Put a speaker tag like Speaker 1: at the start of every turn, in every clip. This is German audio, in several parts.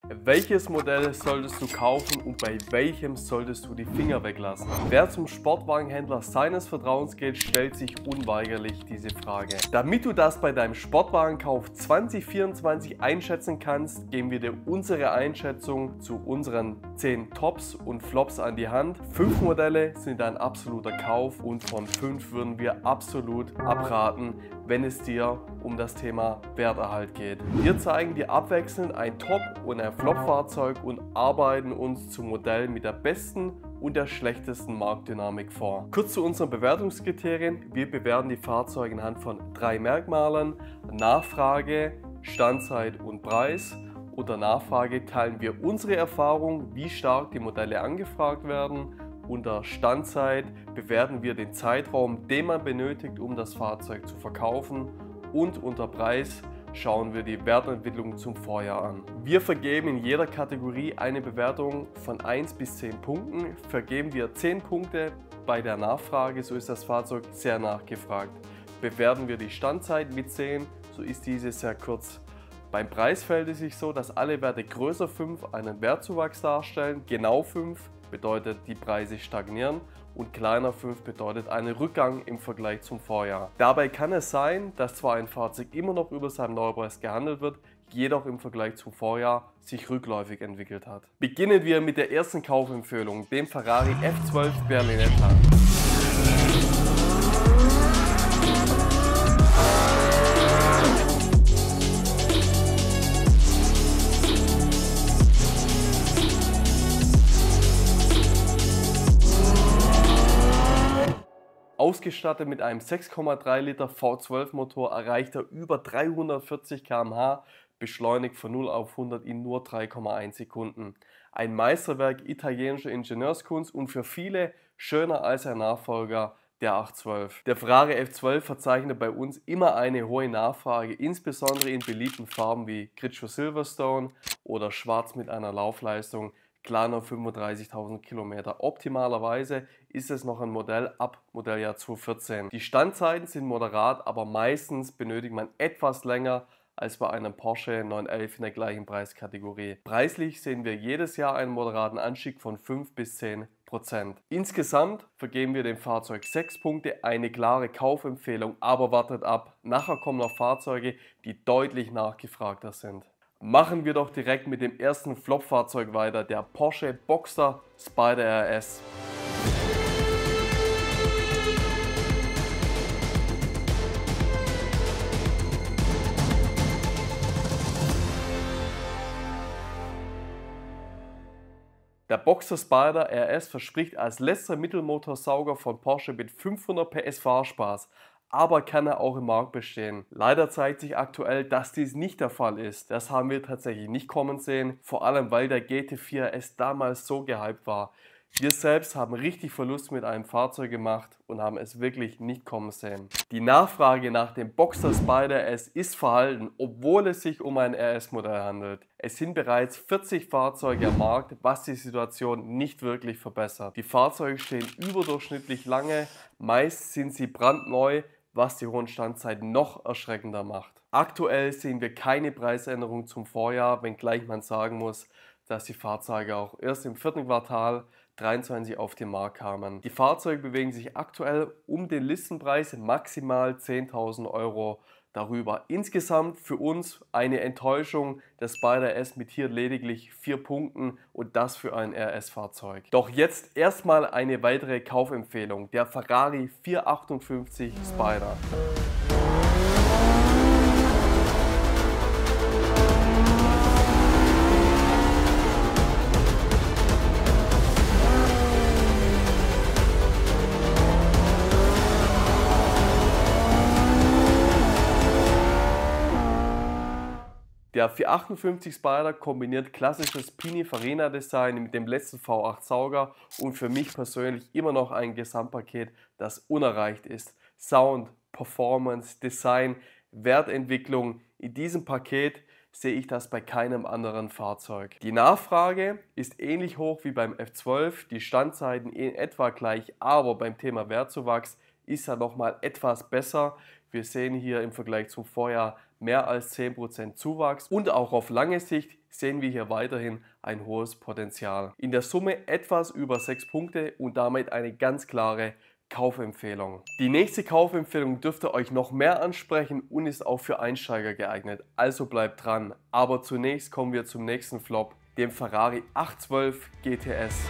Speaker 1: Welches Modell solltest du kaufen und bei welchem solltest du die Finger weglassen? Wer zum Sportwagenhändler seines Vertrauens geht, stellt sich unweigerlich diese Frage. Damit du das bei deinem Sportwagenkauf 2024 einschätzen kannst, geben wir dir unsere Einschätzung zu unseren 10 Tops und Flops an die Hand. 5 Modelle sind ein absoluter Kauf und von 5 würden wir absolut abraten, wenn es dir um das Thema Werterhalt geht. Wir zeigen dir abwechselnd ein Top- und ein Flop-Fahrzeug und arbeiten uns zum Modell mit der besten und der schlechtesten Marktdynamik vor. Kurz zu unseren Bewertungskriterien. Wir bewerten die Fahrzeuge anhand von 3 Merkmalen: Nachfrage, Standzeit und Preis. Unter Nachfrage teilen wir unsere Erfahrung, wie stark die Modelle angefragt werden. Unter Standzeit bewerten wir den Zeitraum, den man benötigt, um das Fahrzeug zu verkaufen. Und unter Preis schauen wir die Wertentwicklung zum Vorjahr an. Wir vergeben in jeder Kategorie eine Bewertung von 1 bis 10 Punkten. Vergeben wir 10 Punkte bei der Nachfrage, so ist das Fahrzeug sehr nachgefragt. Bewerten wir die Standzeit mit 10, so ist diese sehr kurz. Beim Preis verhält es sich so, dass alle Werte größer 5 einen Wertzuwachs darstellen, genau 5 bedeutet, die Preise stagnieren und kleiner 5 bedeutet einen Rückgang im Vergleich zum Vorjahr. Dabei kann es sein, dass zwar ein Fahrzeug immer noch über seinem Neupreis gehandelt wird, jedoch im Vergleich zum Vorjahr sich rückläufig entwickelt hat. Beginnen wir mit der ersten Kaufempfehlung, dem Ferrari F12 Berlinetta. Ausgestattet mit einem 6,3 Liter V12 Motor erreicht er über 340 km/h, beschleunigt von 0 auf 100 in nur 3,1 Sekunden. Ein Meisterwerk italienischer Ingenieurskunst und für viele schöner als ein Nachfolger der 812. Der Ferrari F12 verzeichnet bei uns immer eine hohe Nachfrage, insbesondere in beliebten Farben wie Grigio Silverstone oder Schwarz mit einer Laufleistung kleiner 35.000 Kilometer. Optimalerweise ist es noch ein Modell ab Modelljahr 2014. Die Standzeiten sind moderat, aber meistens benötigt man etwas länger als bei einem Porsche 911 in der gleichen Preiskategorie. Preislich sehen wir jedes Jahr einen moderaten Anstieg von 5 bis 10%. Insgesamt vergeben wir dem Fahrzeug 6 Punkte, eine klare Kaufempfehlung, aber wartet ab. Nachher kommen noch Fahrzeuge, die deutlich nachgefragter sind. Machen wir doch direkt mit dem ersten Flop-Fahrzeug weiter, der Porsche Boxster Spyder RS. Der Boxster Spyder RS verspricht als letzter Mittelmotorsauger von Porsche mit 500 PS Fahrspaß, aber kann er auch im Markt bestehen. Leider zeigt sich aktuell, dass dies nicht der Fall ist. Das haben wir tatsächlich nicht kommen sehen, vor allem weil der GT4 RS damals so gehypt war. Wir selbst haben richtig Verlust mit einem Fahrzeug gemacht und haben es wirklich nicht kommen sehen. Die Nachfrage nach dem Boxster Spyder RS ist verhalten, obwohl es sich um ein RS-Modell handelt. Es sind bereits 40 Fahrzeuge am Markt, was die Situation nicht wirklich verbessert. Die Fahrzeuge stehen überdurchschnittlich lange, meist sind sie brandneu, was die hohen Standzeiten noch erschreckender macht. Aktuell sehen wir keine Preisänderung zum Vorjahr, wenngleich man sagen muss, dass die Fahrzeuge auch erst im 4. Quartal 2023 auf den Markt kamen. Die Fahrzeuge bewegen sich aktuell um den Listenpreis maximal 10.000 Euro darüber. Insgesamt für uns eine Enttäuschung, der Spyder RS mit hier lediglich 4 Punkten und das für ein RS-Fahrzeug. Doch jetzt erstmal eine weitere Kaufempfehlung, der Ferrari 458 Spyder. Der 458 Spyder kombiniert klassisches Pininfarina-Design mit dem letzten V8 Sauger und für mich persönlich immer noch ein Gesamtpaket, das unerreicht ist. Sound, Performance, Design, Wertentwicklung, in diesem Paket sehe ich das bei keinem anderen Fahrzeug. Die Nachfrage ist ähnlich hoch wie beim F12, die Standzeiten in etwa gleich, aber beim Thema Wertzuwachs ist er nochmal etwas besser. Wir sehen hier im Vergleich zum Vorjahr mehr als 10% Zuwachs und auch auf lange Sicht sehen wir hier weiterhin ein hohes Potenzial. In der Summe etwas über 6 Punkte und damit eine ganz klare Kaufempfehlung. Die nächste Kaufempfehlung dürfte euch noch mehr ansprechen und ist auch für Einsteiger geeignet, also bleibt dran. Aber zunächst kommen wir zum nächsten Flop, dem Ferrari 812 GTS.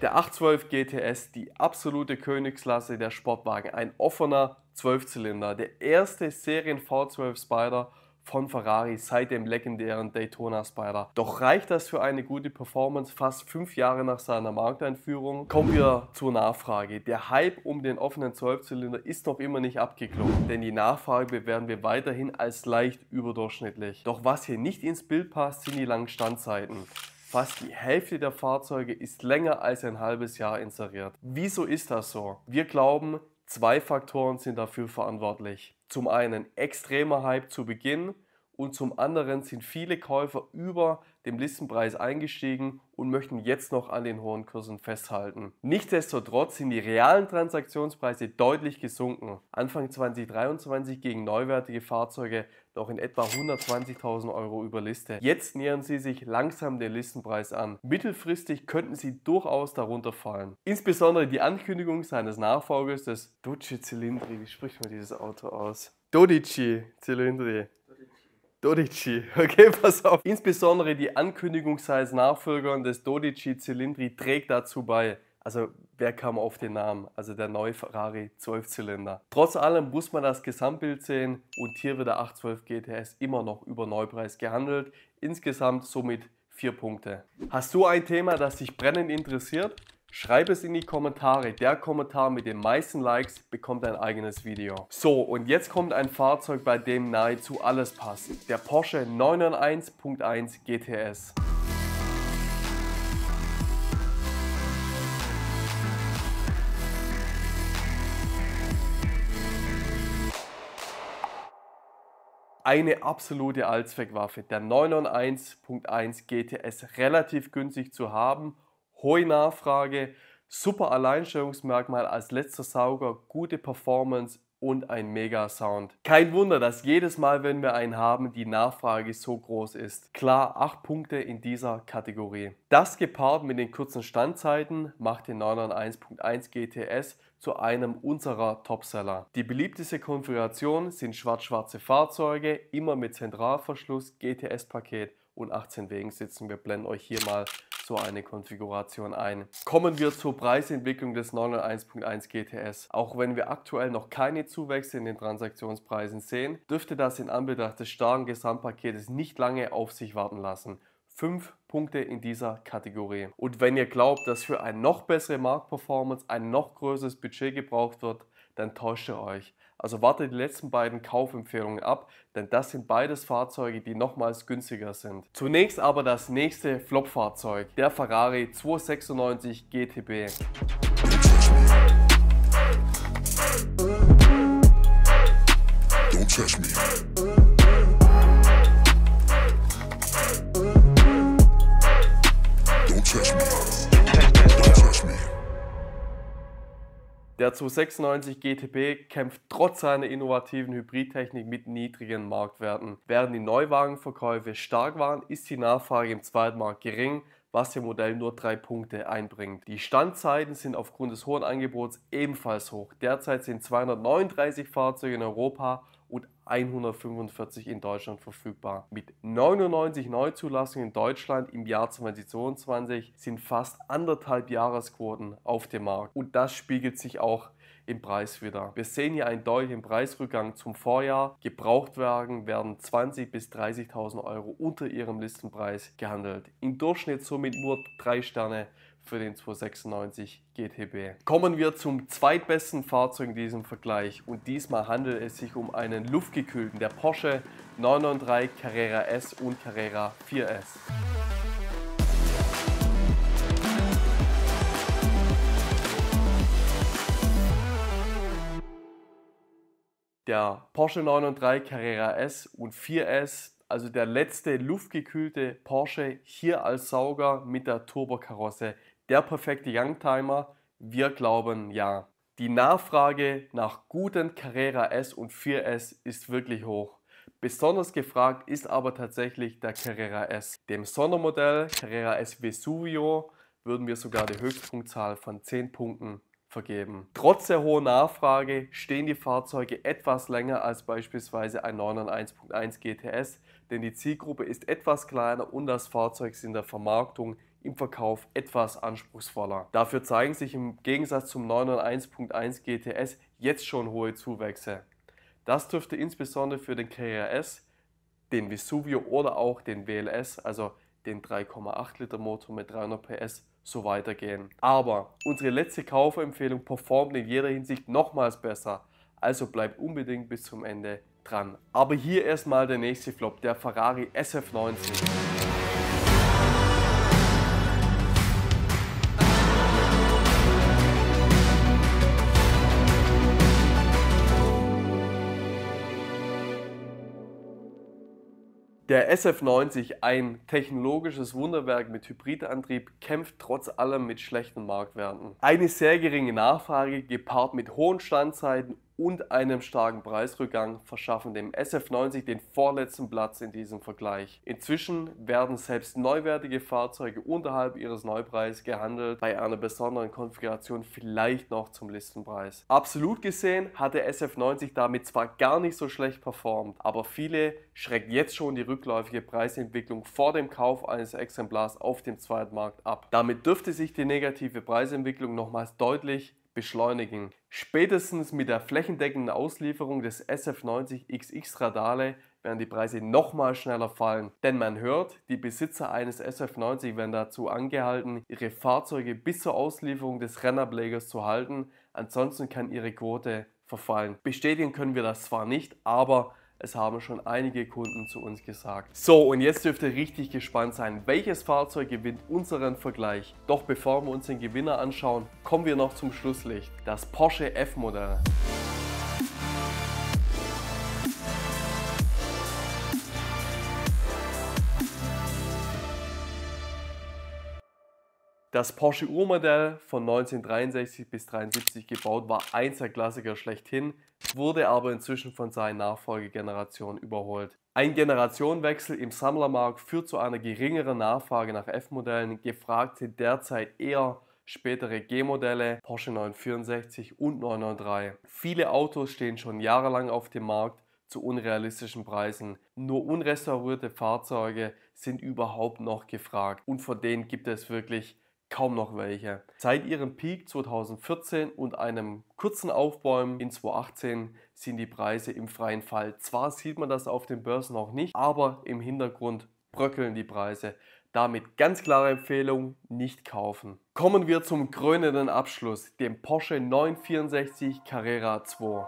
Speaker 1: Der 812 GTS, die absolute Königsklasse der Sportwagen, ein offener 12-Zylinder, der erste Serien V12 Spider von Ferrari seit dem legendären Daytona Spider. Doch reicht das für eine gute Performance fast 5 Jahre nach seiner Markteinführung? Kommen wir zur Nachfrage. Der Hype um den offenen 12-Zylinder ist noch immer nicht abgeklungen, denn die Nachfrage bewerten wir weiterhin als leicht überdurchschnittlich. Doch was hier nicht ins Bild passt, sind die langen Standzeiten. Fast die Hälfte der Fahrzeuge ist länger als ein halbes Jahr inseriert. Wieso ist das so? Wir glauben, 2 Faktoren sind dafür verantwortlich. Zum einen extremer Hype zu Beginn und zum anderen sind viele Käufer über dem Listenpreis eingestiegen und möchten jetzt noch an den hohen Kursen festhalten. Nichtsdestotrotz sind die realen Transaktionspreise deutlich gesunken. Anfang 2023 gegen neuwertige Fahrzeuge noch in etwa 120.000 € über Liste. Jetzt nähern sie sich langsam den Listenpreis an. Mittelfristig könnten sie durchaus darunter fallen. Insbesondere die Ankündigung seines Nachfolgers des Dodici Cilindri, wie spricht man dieses Auto aus? Dodici Cilindri. Dodici, okay, pass auf. Insbesondere die Ankündigung seines Nachfolgers des Dodici Cilindri trägt dazu bei. Also wer kam auf den Namen? Also der neue Ferrari 12-Zylinder. Trotz allem muss man das Gesamtbild sehen und hier wird der 812 GTS immer noch über Neupreis gehandelt. Insgesamt somit 4 Punkte. Hast du ein Thema, das dich brennend interessiert? Schreib es in die Kommentare. Der Kommentar mit den meisten Likes bekommt ein eigenes Video. So, und jetzt kommt ein Fahrzeug, bei dem nahezu alles passt. Der Porsche 991.1 GTS. Eine absolute Allzweckwaffe. Der 991.1 GTS relativ günstig zu haben. Hohe Nachfrage, super Alleinstellungsmerkmal als letzter Sauger, gute Performance und ein mega Sound. Kein Wunder, dass jedes Mal, wenn wir einen haben, die Nachfrage so groß ist. Klar, 8 Punkte in dieser Kategorie. Das gepaart mit den kurzen Standzeiten macht den 991.1 GTS zu einem unserer Topseller. Die beliebteste Konfiguration sind schwarz-schwarze Fahrzeuge, immer mit Zentralverschluss, GTS-Paket und 18 Wegensitzen. Wir blenden euch hier mal so eine Konfiguration ein. Kommen wir zur Preisentwicklung des 991.1 GTS. Auch wenn wir aktuell noch keine Zuwächse in den Transaktionspreisen sehen, dürfte das in Anbetracht des starken Gesamtpaketes nicht lange auf sich warten lassen. 5 Punkte in dieser Kategorie. Und wenn ihr glaubt, dass für eine noch bessere Marktperformance ein noch größeres Budget gebraucht wird, dann täuscht ihr euch. Also wartet die letzten beiden Kaufempfehlungen ab, denn das sind beides Fahrzeuge, die nochmals günstiger sind. Zunächst aber das nächste Flop-Fahrzeug, der Ferrari 296 GTB. Don't touch me. Don't touch me. Don't touch me. Der 296 GTB kämpft trotz seiner innovativen Hybridtechnik mit niedrigen Marktwerten. Während die Neuwagenverkäufe stark waren, ist die Nachfrage im Zweitmarkt gering, was dem Modell nur 3 Punkte einbringt. Die Standzeiten sind aufgrund des hohen Angebots ebenfalls hoch. Derzeit sind 239 Fahrzeuge in Europa und 145 in Deutschland verfügbar. Mit 99 Neuzulassungen in Deutschland im Jahr 2022 sind fast 1,5 Jahresquoten auf dem Markt. Und das spiegelt sich auch im Preis wieder. Wir sehen hier einen deutlichen Preisrückgang zum Vorjahr. Gebrauchtwagen werden 20.000 bis 30.000 € unter ihrem Listenpreis gehandelt. Im Durchschnitt somit nur 3 Sterne für den 296 GTB. Kommen wir zum zweitbesten Fahrzeug in diesem Vergleich und diesmal handelt es sich um einen luftgekühlten, der Porsche 993 Carrera S und Carrera 4S. Der Porsche 993 Carrera S und 4S, also der letzte luftgekühlte Porsche hier als Sauger mit der Turbokarosse, der perfekte Youngtimer? Wir glauben ja. Die Nachfrage nach guten Carrera S und 4S ist wirklich hoch. Besonders gefragt ist aber tatsächlich der Carrera S. Dem Sondermodell Carrera S Vesuvio würden wir sogar die Höchstpunktzahl von 10 Punkten vergeben. Trotz der hohen Nachfrage stehen die Fahrzeuge etwas länger als beispielsweise ein 991.1 GTS, denn die Zielgruppe ist etwas kleiner und das Fahrzeug ist in der Vermarktung im Verkauf etwas anspruchsvoller. Dafür zeigen sich im Gegensatz zum 991.1 GTS jetzt schon hohe Zuwächse. Das dürfte insbesondere für den Carrera S, den Vesuvio oder auch den WLS, also den 3,8 Liter Motor mit 300 PS, so weitergehen. Aber unsere letzte Kaufempfehlung performt in jeder Hinsicht nochmals besser, also bleibt unbedingt bis zum Ende dran. Aber hier erstmal der nächste Flop, der Ferrari SF90. Der SF90, ein technologisches Wunderwerk mit Hybridantrieb, kämpft trotz allem mit schlechten Marktwerten. Eine sehr geringe Nachfrage gepaart mit hohen Standzeiten und einem starken Preisrückgang verschaffen dem SF90 den vorletzten Platz in diesem Vergleich. Inzwischen werden selbst neuwertige Fahrzeuge unterhalb ihres Neupreises gehandelt, bei einer besonderen Konfiguration vielleicht noch zum Listenpreis. Absolut gesehen hat der SF90 damit zwar gar nicht so schlecht performt, aber viele schreckt jetzt schon die rückläufige Preisentwicklung vor dem Kauf eines Exemplars auf dem Zweitmarkt ab. Damit dürfte sich die negative Preisentwicklung nochmals deutlich beschleunigen. Spätestens mit der flächendeckenden Auslieferung des SF90 XX Radale werden die Preise nochmal schneller fallen. Denn man hört, die Besitzer eines SF90 werden dazu angehalten, ihre Fahrzeuge bis zur Auslieferung des Rennablegers zu halten, ansonsten kann ihre Quote verfallen. Bestätigen können wir das zwar nicht, aber es haben schon einige Kunden zu uns gesagt. So, und jetzt dürft ihr richtig gespannt sein, welches Fahrzeug gewinnt unseren Vergleich. Doch bevor wir uns den Gewinner anschauen, kommen wir noch zum Schlusslicht. Das Porsche F-Modell. Das Porsche Urmodell von 1963 bis 1973 gebaut war eins der Klassiker schlechthin, wurde aber inzwischen von seinen Nachfolgegenerationen überholt. Ein Generationenwechsel im Sammlermarkt führt zu einer geringeren Nachfrage nach F-Modellen. Gefragt sind derzeit eher spätere G-Modelle, Porsche 964 und 993. Viele Autos stehen schon jahrelang auf dem Markt zu unrealistischen Preisen. Nur unrestaurierte Fahrzeuge sind überhaupt noch gefragt und von denen gibt es wirklich kaum noch welche. Seit ihrem Peak 2014 und einem kurzen Aufbäumen in 2018 sind die Preise im freien Fall. Zwar sieht man das auf den Börsen noch nicht, aber im Hintergrund bröckeln die Preise. Damit ganz klare Empfehlung, nicht kaufen. Kommen wir zum krönenden Abschluss, dem Porsche 964 Carrera 2.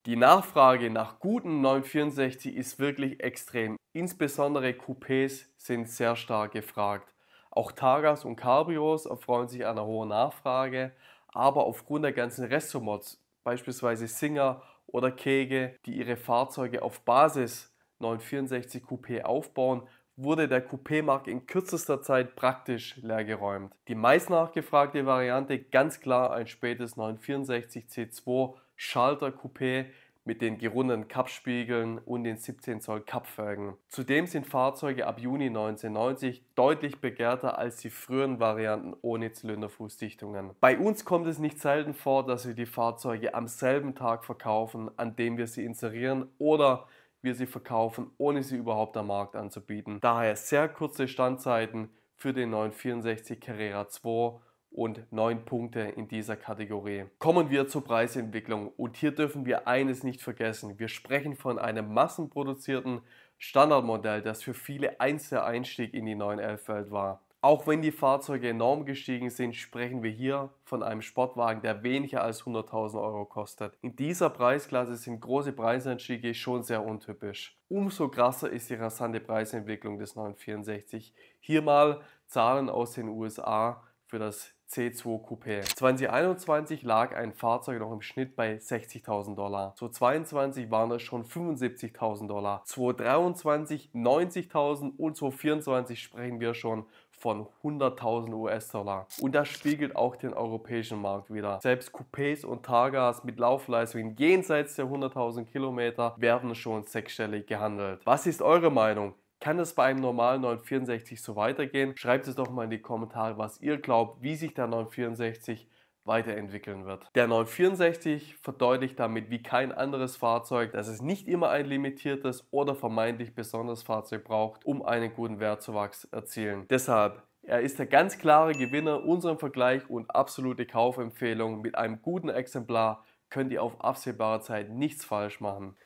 Speaker 1: Die Nachfrage nach guten 964 ist wirklich extrem. Insbesondere Coupés sind sehr stark gefragt. Auch Targas und Cabrios erfreuen sich einer hohen Nachfrage, aber aufgrund der ganzen Restomods, beispielsweise Singer oder Kege, die ihre Fahrzeuge auf Basis 964 Coupé aufbauen, wurde der Coupé-Markt in kürzester Zeit praktisch leergeräumt. Die meist nachgefragte Variante ganz klar ein spätes 964 C2 Schalter Coupé mit den gerundeten Kappspiegeln und den 17 Zoll Kappfelgen. Zudem sind Fahrzeuge ab Juni 1990 deutlich begehrter als die früheren Varianten ohne Zylinderfußdichtungen. Bei uns kommt es nicht selten vor, dass wir die Fahrzeuge am selben Tag verkaufen, an dem wir sie inserieren, oder wir sie verkaufen, ohne sie überhaupt am Markt anzubieten. Daher sehr kurze Standzeiten für den 964 Carrera 2 und 9 Punkte in dieser Kategorie. Kommen wir zur Preisentwicklung und hier dürfen wir eines nicht vergessen. Wir sprechen von einem massenproduzierten Standardmodell, das für viele einst der Einstieg in die 911-Welt war. Auch wenn die Fahrzeuge enorm gestiegen sind, sprechen wir hier von einem Sportwagen, der weniger als 100.000 Euro kostet. In dieser Preisklasse sind große Preisanstiege schon sehr untypisch. Umso krasser ist die rasante Preisentwicklung des 964. Hier mal Zahlen aus den USA für das C2 Coupé. 2021 lag ein Fahrzeug noch im Schnitt bei 60.000 Dollar. 2022 waren es schon 75.000 Dollar. 2023 90.000 und 2024 sprechen wir schon von 100.000 US-Dollar. Und das spiegelt auch den europäischen Markt wider. Selbst Coupés und Targas mit Laufleistungen jenseits der 100.000 Kilometer werden schon sechsstellig gehandelt. Was ist eure Meinung? Kann es bei einem normalen 964 so weitergehen? Schreibt es doch mal in die Kommentare, was ihr glaubt, wie sich der 964 weiterentwickeln wird. Der 964 verdeutlicht damit wie kein anderes Fahrzeug, dass es nicht immer ein limitiertes oder vermeintlich besonderes Fahrzeug braucht, um einen guten Wertzuwachs erzielen. Deshalb, er ist der ganz klare Gewinner unserem Vergleich und absolute Kaufempfehlung. Mit einem guten Exemplar könnt ihr auf absehbare Zeit nichts falsch machen.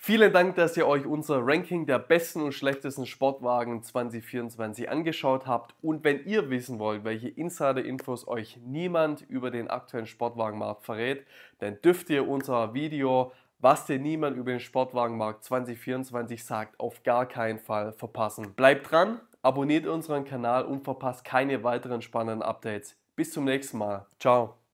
Speaker 1: Vielen Dank, dass ihr euch unser Ranking der besten und schlechtesten Sportwagen 2024 angeschaut habt. Und wenn ihr wissen wollt, welche Insider-Infos euch niemand über den aktuellen Sportwagenmarkt verrät, dann dürft ihr unser Video "Was dir niemand über den Sportwagenmarkt 2024 sagt" auf gar keinen Fall verpassen. Bleibt dran, abonniert unseren Kanal und verpasst keine weiteren spannenden Updates. Bis zum nächsten Mal. Ciao.